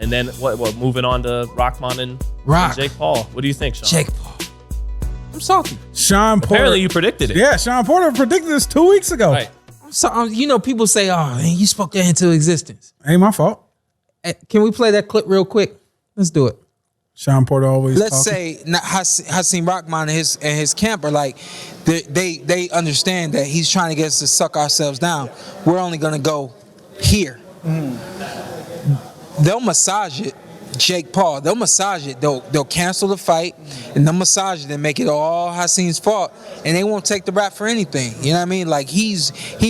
And then what? Moving on to Rahman and Jake Paul. What do you think, Shawn? Jake Paul. I'm salty. Shawn Porter. Apparently you predicted it. Yeah, Shawn Porter predicted this 2 weeks ago. Right. So, you know, people say, "Oh, man, you spoke that into existence." Ain't my fault. Can we play that clip real quick? Let's do it. Shawn Porter always. Let's talking. say Hasim Rahman and his camp are like, they understand that he's trying to get us to suck ourselves down. We're only gonna go here. They'll massage it, Jake Paul. They'll massage it. They'll cancel the fight, and they'll massage it and make it all Hasim's fault, and they won't take the rap for anything. You know what I mean? Like he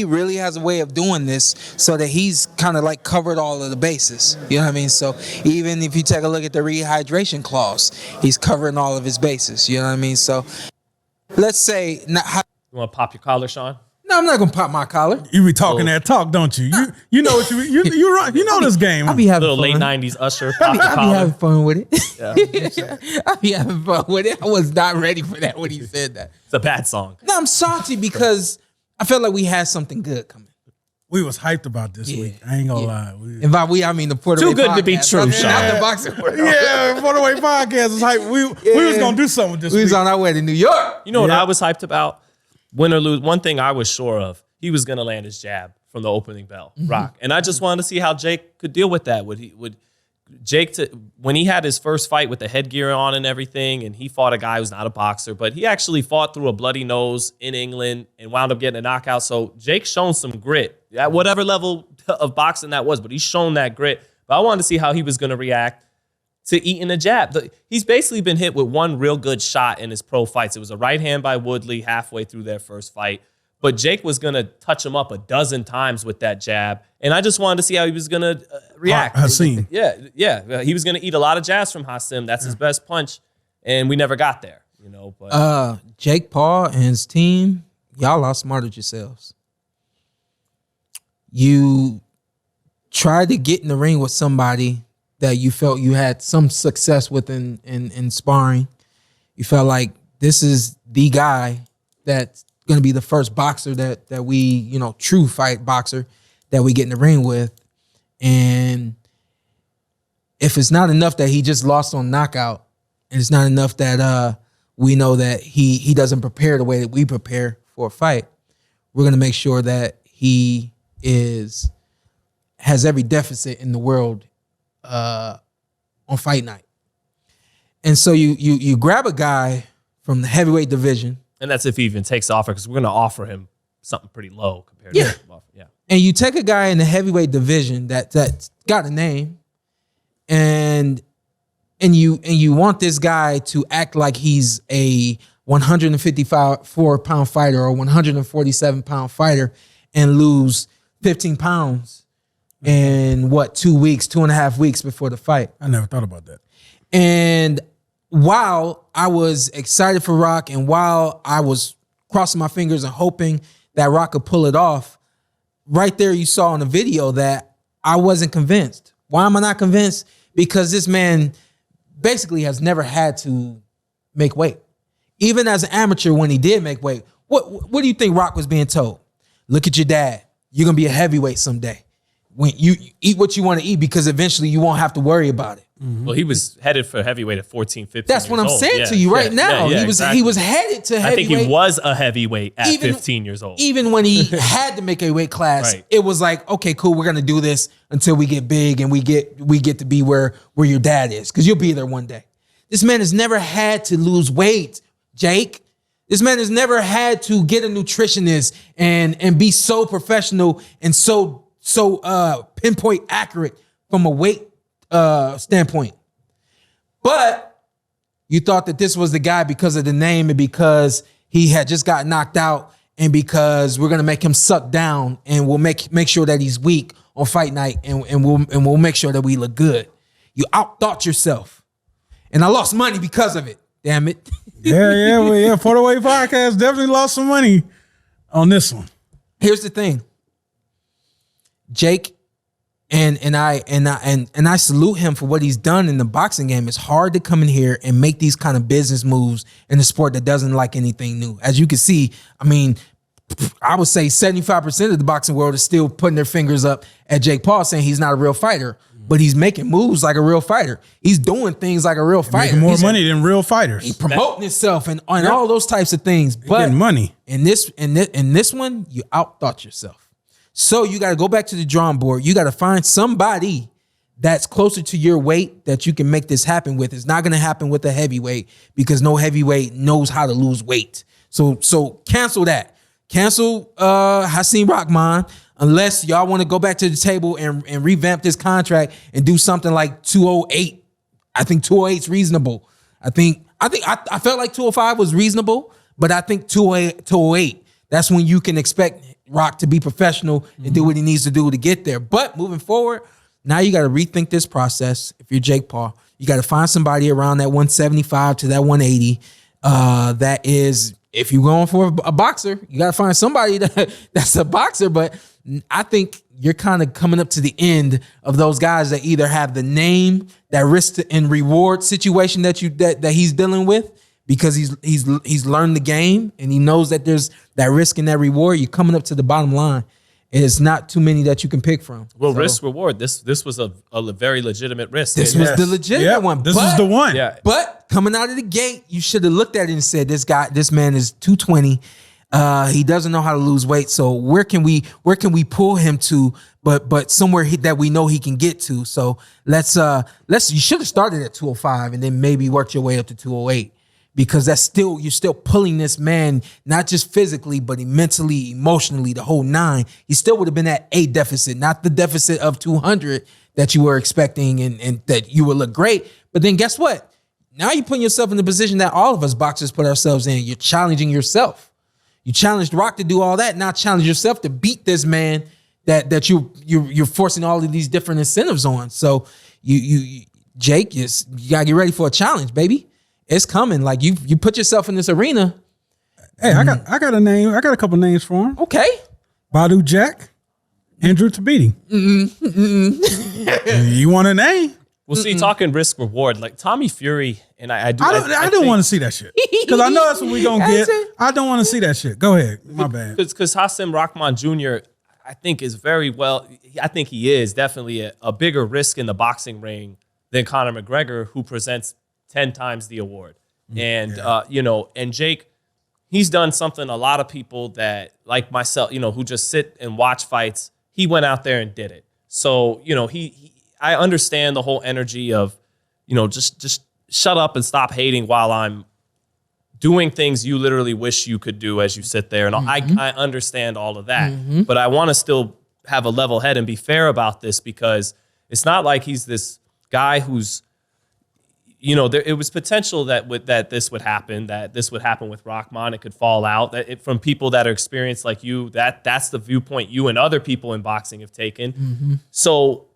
really has a way of doing this so that he's kind of like covered all of the bases. You know what I mean? So even if you take a look at the rehydration clause, he's covering all of his bases. You know what I mean? So let's say You want to pop your collar, Shawn? no, I'm not gonna pop my collar. You be talking that talk, don't you? You know what you run. You know this game. I'll be having Little fun. late 90s Usher, pop your I'll be collar. having fun with it. Yeah. I'll be having fun with it. I was not ready for that when he said that. It's a bad song. No, I'm salty because I felt like we had something good coming. We was hyped about this week. I ain't gonna lie. And by we, I mean the Puerto Too Rico good to be podcast. true, I mean, Shawn. not the boxing world. Yeah, Puerto Rico podcast was hyped. We was gonna do something with this We was week. on our way to New York. You know what I was hyped about? Win or lose, one thing I was sure of, he was going to land his jab from the opening bell, Rock. And I just wanted to see how Jake could deal with that. Would Jake, when he had his first fight with the headgear on and everything, and he fought a guy who's not a boxer, but he actually fought through a bloody nose in England and wound up getting a knockout. So Jake's shown some grit at whatever level of boxing that was, but he's shown that grit. But I wanted to see how he was going to react to eating a jab. He's basically been hit with one real good shot in his pro fights. It was a right hand by Woodley halfway through their first fight. But Jake was going to touch him up a dozen times with that jab. And I just wanted to see how he was going to react. Hasim. Yeah. He was going to eat a lot of jabs from Hasim. That's his best punch. And we never got there, you know. But Jake Paul and his team, y'all outsmarted yourselves. You tried to get in the ring with somebody that you felt you had some success with in sparring. You felt like this is the guy that's going to be the first boxer that we, you know, true fight boxer that we get in the ring with. And if it's not enough that he just lost on knockout, and it's not enough that we know that he doesn't prepare the way that we prepare for a fight, we're going to make sure that he has every deficit in the world on fight night. And so you grab a guy from the heavyweight division. And that's if he even takes the offer, because we're going to offer him something pretty low compared to his offer. Yeah. And you take a guy in the heavyweight division that's got a name, and you want this guy to act like he's a 154-pound fighter or 147-pound fighter and lose 15 pounds in 2 weeks, 2.5 weeks before the fight. I never thought about that. And while I was excited for Rock, and while I was crossing my fingers and hoping that Rock could pull it off, right there you saw in the video that I wasn't convinced. Why am I not convinced? Because this man basically has never had to make weight. Even as an amateur, when he did make weight, what do you think Rock was being told? Look at your dad. You're going to be a heavyweight someday. When you eat what you want to eat, because eventually you won't have to worry about it. Well, he was headed for heavyweight at 14, 15 That's what I'm years saying old. to you right now. Exactly. He was headed to heavyweight. I think he was a heavyweight at 15 years old. Even when he had to make a weight class, Right. It was like, okay, cool, we're gonna do this until we get big and we get to be where your dad is, because you'll be there one day. This man has never had to lose weight, Jake. This man has never had to get a nutritionist and be so professional and so pinpoint accurate from a weight standpoint. But you thought that this was the guy because of the name and because he had just got knocked out and because we're gonna make him suck down and we'll make sure that he's weak on fight night and we'll make sure that we look good. You outthought yourself, and I lost money because of it. Damn it. Yeah. Puerto Rico podcast definitely lost some money on this one. Here's the thing, Jake. And I salute him for what he's done in the boxing game. It's hard to come in here and make these kind of business moves in a sport that doesn't like anything new. As you can see, I mean, I would say 75% of the boxing world is still putting their fingers up at Jake Paul, saying he's not a real fighter. but he's making moves like a real fighter. He's doing things like a real fighter. Making more He's money than real fighters. He's promoting himself and all those types of things. But getting money. in this one, you outthought yourself. So you got to go back to the drawing board. You got to find somebody that's closer to your weight that you can make this happen with. It's not going to happen with a heavyweight because no heavyweight knows how to lose weight. So cancel that. Cancel Hasim Rahman unless y'all want to go back to the table and revamp this contract and do something like 208. I think 208 is reasonable. I felt like 205 was reasonable, but I think 208, that's when you can expect Rock to be professional and do what he needs to do to get there. But moving forward, now you got to rethink this process. If you're Jake Paul, you got to find somebody around that 175 to that 180. That is, if you're going for a boxer, you got to find somebody that's a boxer. But I think you're kind of coming up to the end of those guys that either have the name, that risk and reward situation that he's dealing with because he's learned the game and he knows that there's that risk and that reward. You're coming up to the bottom line. It's not too many that you can pick from. Well, risk reward. This was a very legitimate risk. This was the legitimate one. This was the one. Yeah. But coming out of the gate, you should have looked at it and said, this man is 220. He doesn't know how to lose weight. So where can we pull him to? But somewhere that we know he can get to. So let's you should have started at 205 and then maybe worked your way up to 208. Because you're still pulling this man, not just physically, but mentally, emotionally, the whole nine. He still would have been at a deficit, not the deficit of 200 that you were expecting and that you would look great. But then guess what? Now you're putting yourself in the position that all of us boxers put ourselves in. You're challenging yourself. You challenged Rock to do all that. Now challenge yourself to beat this man that you're forcing all of these different incentives on. So Jake, you gotta get ready for a challenge, baby. It's coming. Like you put yourself in this arena. Hey, I got a name. I got a couple names for him. Okay. Badu Jack, Andrew Tabiti. You want a name? Well, see, talking risk reward, like Tommy Fury, and I don't want to see that shit because I know that's what we gonna get. I don't want to see that shit. Go ahead, my bad. Because Hasim Rahman Jr. I think is very well. I think he is definitely a bigger risk in the boxing ring than Conor McGregor, who presents 10 times the award. And, and Jake, he's done something a lot of people that, like myself, who just sit and watch fights, he went out there and did it. So, I understand the whole energy of, just shut up and stop hating while I'm doing things you literally wish you could do as you sit there. And I understand all of that. But I want to still have a level head and be fair about this because it's not like he's this guy who's, it was potential that this would happen with Rahman. It could fall out from people that are experienced like you. That's the viewpoint you and other people in boxing have taken. So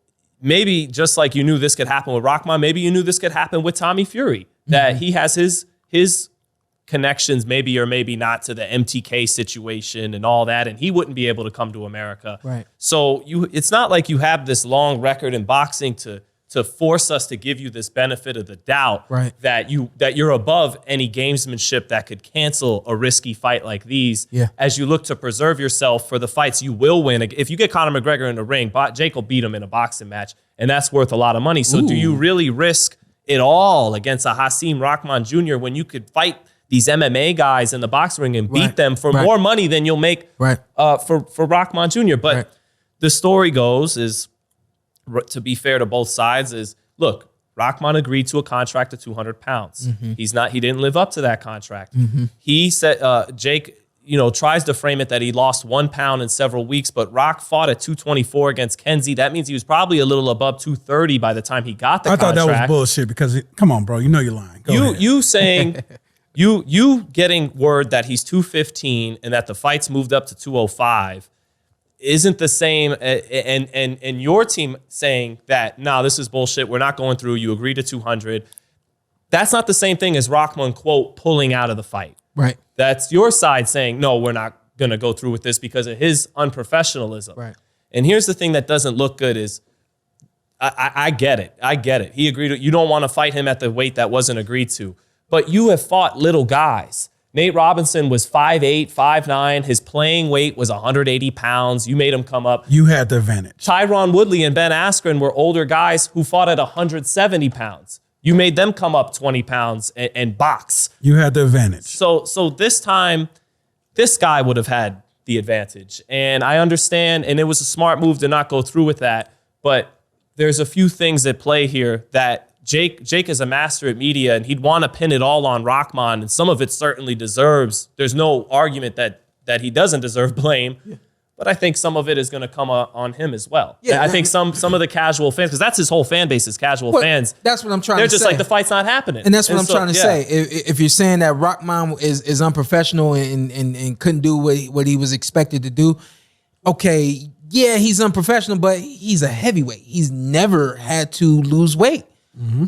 maybe just like you knew this could happen with Rahman, maybe you knew this could happen with Tommy Fury. That he has his connections, maybe or maybe not, to the MTK situation and all that, and he wouldn't be able to come to America. Right. So it's not like you have this long record in boxing to force us to give you this benefit of the doubt, right, that you're above any gamesmanship that could cancel a risky fight like these. Yeah. As you look to preserve yourself for the fights you will win. If you get Conor McGregor in the ring, Jake will beat him in a boxing match, and that's worth a lot of money. So do you really risk it all against a Hasim Rahman Jr. when you could fight these MMA guys in the boxing ring and beat them for more money than you'll make for Rahman Jr.? But the story goes is, to be fair to both sides, is look, Rahman agreed to a contract of 200 pounds. He didn't live up to that contract. He said, Jake, tries to frame it that he lost 1 pound in several weeks, but Rock fought at 224 against Kenzie. That means he was probably a little above 230 by the time he got the contract. I thought that was bullshit because, come on, bro, you're lying. You saying, you getting word that he's 215 and that the fight's moved up to 205 isn't the same, and your team saying that, no, this is bullshit, we're not going through, you agree to 200. That's not the same thing as Rahman, quote, pulling out of the fight. Right. That's your side saying, no, we're not going to go through with this because of his unprofessionalism. Right. And here's the thing that doesn't look good is, I get it. He agreed. You don't want to fight him at the weight that wasn't agreed to. But you have fought little guys Nate Robinson was 5'8", 5'9". His playing weight was 180 pounds. You made him come up. You had the advantage. Tyron Woodley and Ben Askren were older guys who fought at 170 pounds. You made them come up 20 pounds and box. You had the advantage. So this time, this guy would have had the advantage. And I understand, and it was a smart move to not go through with that, but there's a few things at play here that Jake is a master at media, and he'd want to pin it all on Rahman, and some of it certainly deserves. There's no argument that he doesn't deserve blame, but I think some of it is going to come on him as well. Yeah, I think some of the casual fans, because that's his whole fan base is casual fans. That's what I'm trying to say. They're just like, the fight's not happening. And that's what I'm trying to say. If you're saying that Rahman is unprofessional and couldn't do what he was expected to do, okay, yeah, he's unprofessional, but he's a heavyweight. He's never had to lose weight.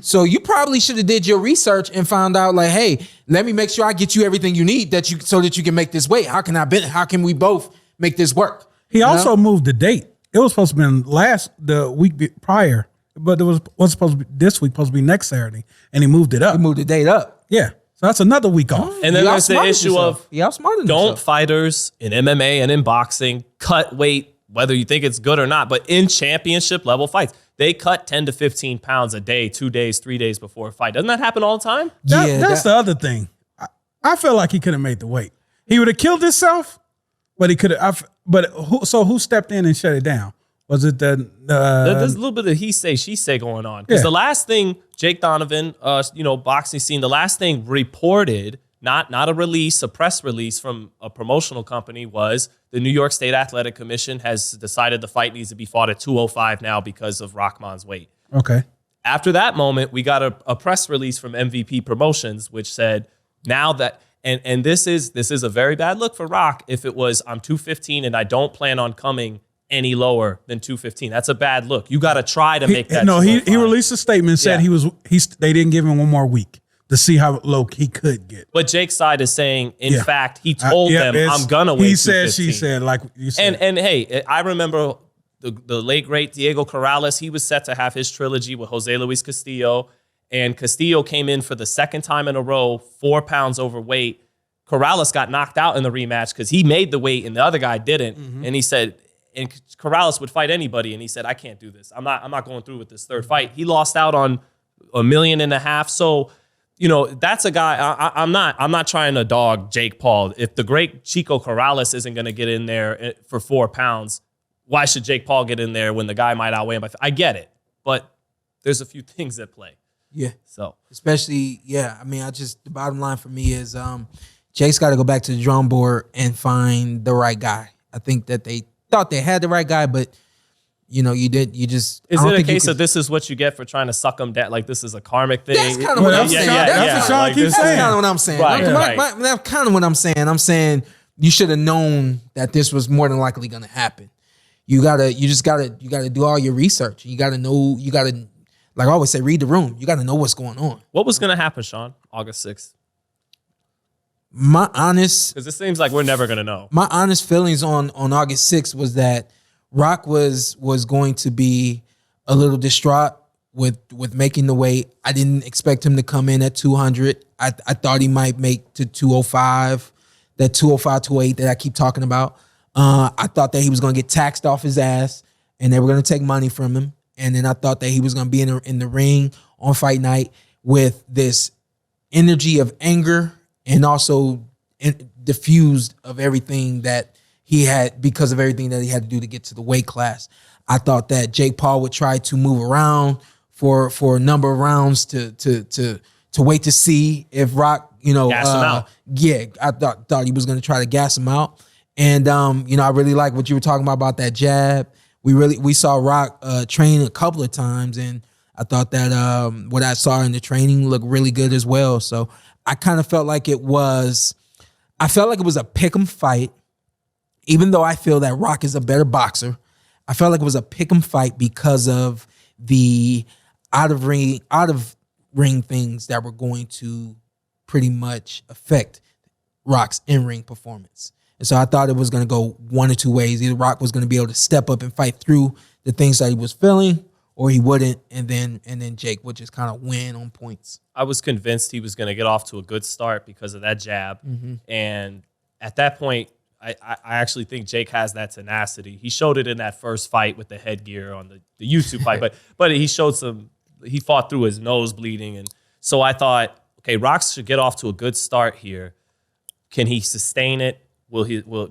So you probably should have did your research and found out, like, hey, let me make sure I get you everything you need so that you can make this weight. How can we both make this work? He also moved the date. It was supposed to be the week prior, but it was supposed to be this week, supposed to be next Saturday, and he moved it up. He moved the date up. Yeah. So that's another week off. And then there's the issue of don't fighters in MMA and in boxing cut weight, whether you think it's good or not, but in championship level fights, they cut 10 to 15 pounds a day, 2 days, 3 days before a fight. Doesn't that happen all the time? That's the other thing. I feel like he could have made the weight. He would have killed himself, but he could have. But who stepped in and shut it down? Was it there's a little bit of he say, she say going on. Because the last thing Jake Donovan, boxing scene, the last thing reported, not a release, a press release from a promotional company, was the New York State Athletic Commission has decided the fight needs to be fought at 205 now because of Rahman's weight. Okay. After that moment, we got a press release from MVP Promotions, which said now that, and this is a very bad look for Rock if it was, I'm 215 and I don't plan on coming any lower than 215. That's a bad look. You got to try to make that. No, he released a statement and said they didn't give him one more week to see how low he could get. But Jake's side is saying, in fact, he told them, I'm going to wait. He said, she said, like you said. And hey, I remember the late, great Diego Corrales. He was set to have his trilogy with Jose Luis Castillo. And Castillo came in for the second time in a row, 4 pounds overweight. Corrales got knocked out in the rematch because he made the weight and the other guy didn't. And he said, and Corrales would fight anybody. And he said, I can't do this. I'm not going through with this third fight. He lost out on $1.5 million. So, that's a guy. I'm not trying to dog Jake Paul. If the great Chico Corrales isn't going to get in there for 4 pounds, why should Jake Paul get in there when the guy might outweigh him? I get it, but there's a few things at play. Yeah. So especially, I mean, the bottom line for me is Jake's got to go back to the drawing board and find the right guy. I think that they thought they had the right guy, but you just. Is it a case of this is what you get for trying to suck them down? Like this is a karmic thing? That's kind of what I'm saying. That's what Shawn keeps saying. That's kind of what I'm saying. Right. That's kind of what I'm saying. I'm saying you should have known that this was more than likely going to happen. You gotta do all your research. You gotta know. You gotta, like I always say, read the room. You gotta know what's going on. What was going to happen, Shawn? August 6th. Because it seems like we're never going to know. My honest feelings on August 6th was that Rock was going to be a little distraught with making the weight. I didn't expect him to come in at 200. I thought he might make to 205, that 205, 208 that I keep talking about. I thought that he was going to get taxed off his ass and they were going to take money from him. And then I thought that he was going to be in the ring on fight night with this energy of anger and also diffused of everything that he had because of everything that he had to do to get to the weight class. I thought that Jake Paul would try to move around for a number of rounds to wait to see if Rock, gas him out. Yeah, I thought he was going to try to gas him out. And I really like what you were talking about that jab. We saw Rock train a couple of times, and I thought that what I saw in the training looked really good as well. So I kind of felt like it was a pick'em fight, even though I feel that Rock is a better boxer. I felt like it was a pick'em fight because of the out of ring things that were going to pretty much affect Rock's in-ring performance. And so I thought it was going to go one or two ways. Either Rock was going to be able to step up and fight through the things that he was feeling, or he wouldn't, and then Jake would just kind of win on points. I was convinced he was going to get off to a good start because of that jab. And at that point, I actually think Jake has that tenacity. He showed it in that first fight with the headgear on the YouTube fight, but he showed he fought through his nose bleeding. And so I thought, okay, Rox should get off to a good start here. Can he sustain it?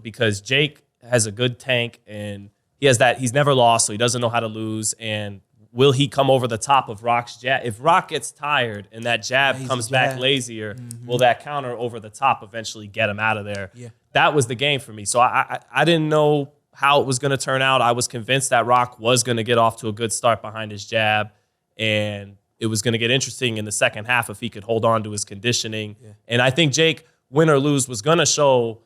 Because Jake has a good tank and he has that, he's never lost, so he doesn't know how to lose. And will he come over the top of Rock's jab? If Rock gets tired and that jab comes back lazier, will that counter over the top eventually get him out of there? Yeah. That was the game for me. So I didn't know how it was going to turn out. I was convinced that Rock was going to get off to a good start behind his jab, and it was going to get interesting in the second half if he could hold on to his conditioning. Yeah. And I think Jake, win or lose, was going to show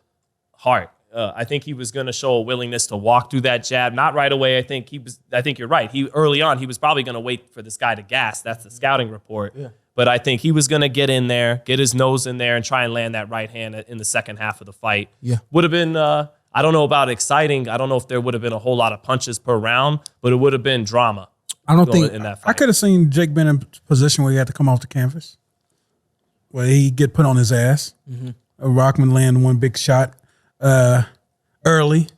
heart. I think he was going to show a willingness to walk through that jab. Not right away. I think you're right. Early on, he was probably going to wait for this guy to gas. That's the scouting report. Yeah. But I think he was going to get in there, get his nose in there, and try and land that right hand in the second half of the fight. Yeah. Would have been, I don't know about exciting. I don't know if there would have been a whole lot of punches per round, but it would have been drama. I don't think in that fight. I could have seen Jake been in a position where he had to come off the canvas, where he get put on his ass. Rockman land one big shot early,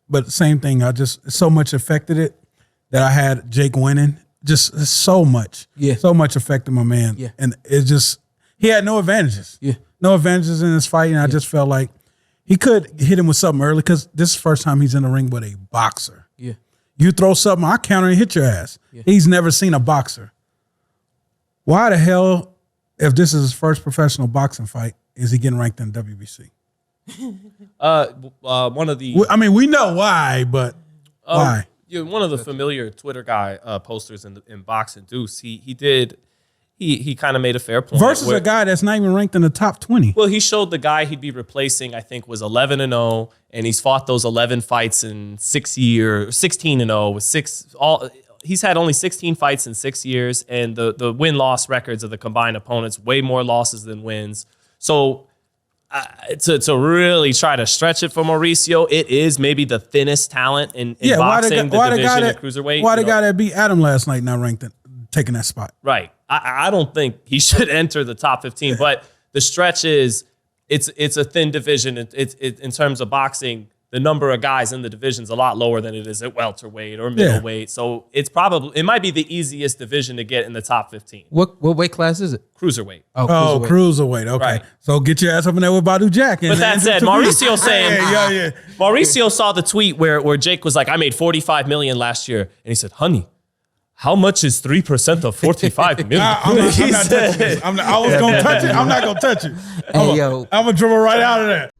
but same thing. So much affected it that I had Jake winning. Just so much. Yeah. So much affected my man. Yeah. And he had no advantages. Yeah. No advantages in this fight. And I just felt like he could hit him with something early because this is the first time he's in the ring with a boxer. Yeah. You throw something, I counter and hit your ass. Yeah. He's never seen a boxer. Why the hell, if this is his first professional boxing fight, is he getting ranked in WBC? One of the... I mean, we know why, but why? Yeah, one of the familiar Twitter guy posters in Boxing Deuce, he kind of made a fair point. Versus a guy that's not even ranked in the top 20. Well, he showed the guy he'd be replacing, I think, was 11-0, and he's fought those 11 fights in 6 years, 16-0 with he's had only 16 fights in 6 years, and the win-loss records of the combined opponents, way more losses than wins. So to really try to stretch it for Mauricio, it is maybe the thinnest talent in boxing, the division of cruiserweight. Why the guy that beat Adam last night not ranked taking that spot? Right. I don't think he should enter the top 15, but the stretch is it's a thin division. It's in terms of boxing, the number of guys in the division is a lot lower than it is at welterweight or middleweight. So it might be the easiest division to get in the top 15. What weight class is it? Cruiserweight. Oh, cruiserweight. Okay. Right. So get your ass up in there with Badu Jack. But that said, Mauricio saying, Mauricio saw the tweet where Jake was like, I made $45 million last year. And he said, honey, how much is 3% of $45 million? I'm not touching this. I was going to touch it. I'm not going to touch it. I'm going to dribble right out of that.